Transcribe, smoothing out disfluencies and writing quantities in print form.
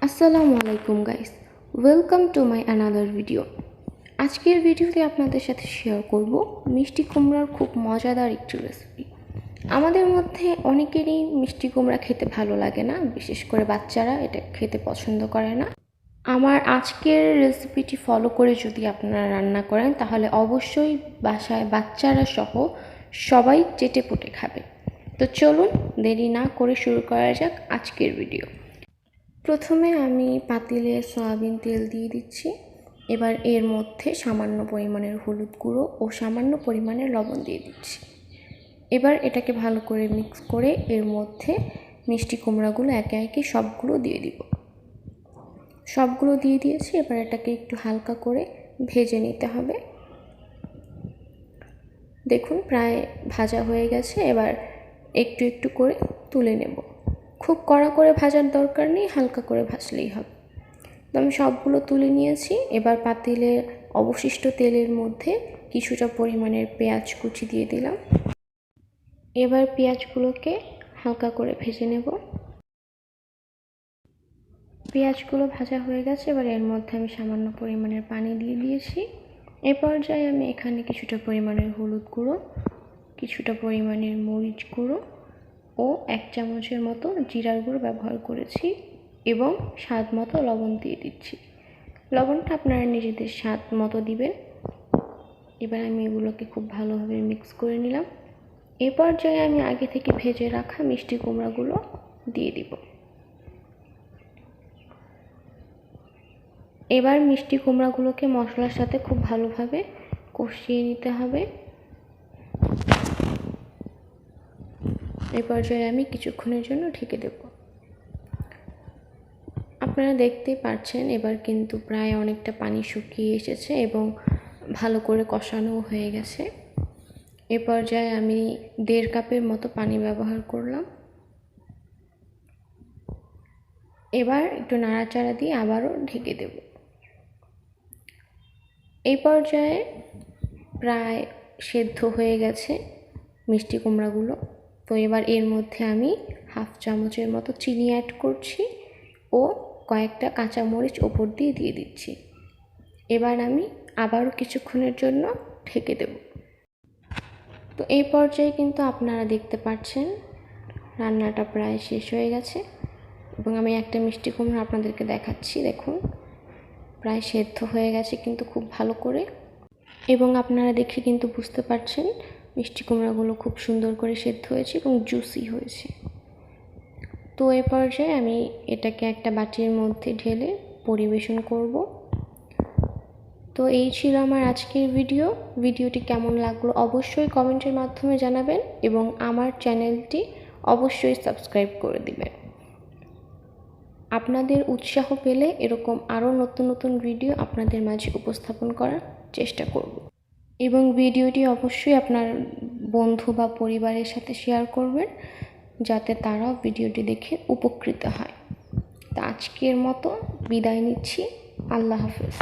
আসসালামু আলাইকুম guys, welcome to my another video. আজকের ভিডিওতে আপনাদের সাথে শেয়ার করব মিষ্টি কুমড়ার খুব মজাদার একটি রেসিপি। আমাদের মধ্যে অনেকেরই মিষ্টি কুমড়া খেতে ভালো লাগে না, বিশেষ করে বাচ্চারা এটা খেতে পছন্দ করে না। আমার আজকের রেসিপিটি ফলো করে যদি আপনারা রান্না করেন তাহলে অবশ্যই বাসায় বাচ্চারা সহ সবাই চেটেপুটে খাবে। তো চলুন দেরি না করে শুরু করা যাক আজকের ভিডিও। প্রথমে আমি পাতিলে সয়াবিন তেল দিয়ে দিচ্ছি। এবার এর মধ্যে সামান্য পরিমাণের হলুদ গুঁড়ো ও সামান্য পরিমাণের লবণ দিয়ে দিচ্ছি। এবার এটাকে ভালো করে মিক্স করে এর মধ্যে মিষ্টি কুমড়াগুলো একে একে সবগুলো দিয়ে দিব। সবগুলো দিয়ে দিয়েছি। এবার এটাকে একটু হালকা করে ভেজে নিতে হবে। দেখুন প্রায় ভাজা হয়ে গেছে। এবার একটু একটু করে তুলে নেব। খুব কড়া করে ভাজার দরকার নেই, হালকা করে ভাজলেই হবে। তো আমি সবগুলো তুলে নিয়েছি। এবার পাতিলে অবশিষ্ট তেলের মধ্যে কিছুটা পরিমাণের পেঁয়াজ কুচি দিয়ে দিলাম। এবার পেঁয়াজগুলোকে হালকা করে ভেজে নেব। পেঁয়াজগুলো ভাজা হয়ে গেছে। এবার এর মধ্যে আমি সামান্য পরিমাণের পানি দিয়ে দিয়েছি। এ পর্যায়ে আমি এখানে কিছুটা পরিমাণের হলুদ গুঁড়ো, কিছুটা পরিমাণের মরিচ গুঁড়ো ও 1 চামচের মতো জিরার গুঁড়ো ব্যবহার করেছি এবং স্বাদ মতো লবণ দিয়ে দিচ্ছি। লবণটা আপনারা নিজেদের স্বাদ মতো দিবেন। এবার আমি এগুলোকে খুব ভালোভাবে মিক্স করে নিলাম। এ পর্যায়ে আমি আগে থেকে ভেজে রাখা মিষ্টি কুমড়াগুলো দিয়ে দিব। এবার মিষ্টি কুমড়াগুলোকে মশলার সাথে খুব ভালোভাবে কষিয়ে নিতে হবে। এই পর্যায়ে আমি কিছুক্ষণের জন্য ঢেকে দেব। আপনারা দেখতেই পাচ্ছেন এবার কিন্তু প্রায় অনেকটা পানি শুকিয়ে এসেছে এবং ভালো করে কষানো হয়ে গেছে। এ পর্যায়ে আমি 1.5 কাপের মতো পানি ব্যবহার করলাম। এবার একটু নাড়াচাড়া দিয়ে আবারও ঢেকে দেব। এই পর্যায়ে প্রায় সেদ্ধ হয়ে গেছে মিষ্টি কুমড়াগুলো। তো এবার এর মধ্যে আমি 1/2 চামচের মতো চিনি অ্যাড করছি ও কয়েকটা কাঁচামরিচ ওপর দিয়ে দিচ্ছি। এবার আমি আবারও কিছুক্ষণের জন্য ঢেকে দেব। তো এই পর্যায়ে কিন্তু আপনারা দেখতে পাচ্ছেন রান্নাটা প্রায় শেষ হয়ে গেছে এবং আমি একটা মিষ্টি কুমড়া আপনাদেরকে দেখাচ্ছি। দেখুন প্রায় সেদ্ধ হয়ে গেছে কিন্তু খুব ভালো করে, এবং আপনারা দেখে কিন্তু বুঝতে পারছেন মিষ্টি কুমড়াগুলো খুব সুন্দর করে সেদ্ধ হয়েছে এবং জুসি হয়েছে। তো এই পর্যায়ে আমি এটাকে একটা বাটির মধ্যে ঢেলে পরিবেশন করব। তো এই ছিল আমার আজকের ভিডিওটি কেমন লাগলো অবশ্যই কমেন্টের মাধ্যমে জানাবেন এবং আমার চ্যানেলটি অবশ্যই সাবস্ক্রাইব করে দিবেন। আপনাদের উৎসাহ পেলে এরকম আরও নতুন নতুন ভিডিও আপনাদের মাঝে উপস্থাপন করার চেষ্টা করব এবং ভিডিওটি অবশ্যই আপনার বন্ধু বা পরিবারের সাথে শেয়ার করবেন যাতে তারাও ভিডিওটি দেখে উপকৃত হয়। তো আজকের মতো বিদায় নিচ্ছি। আল্লাহ হাফেজ।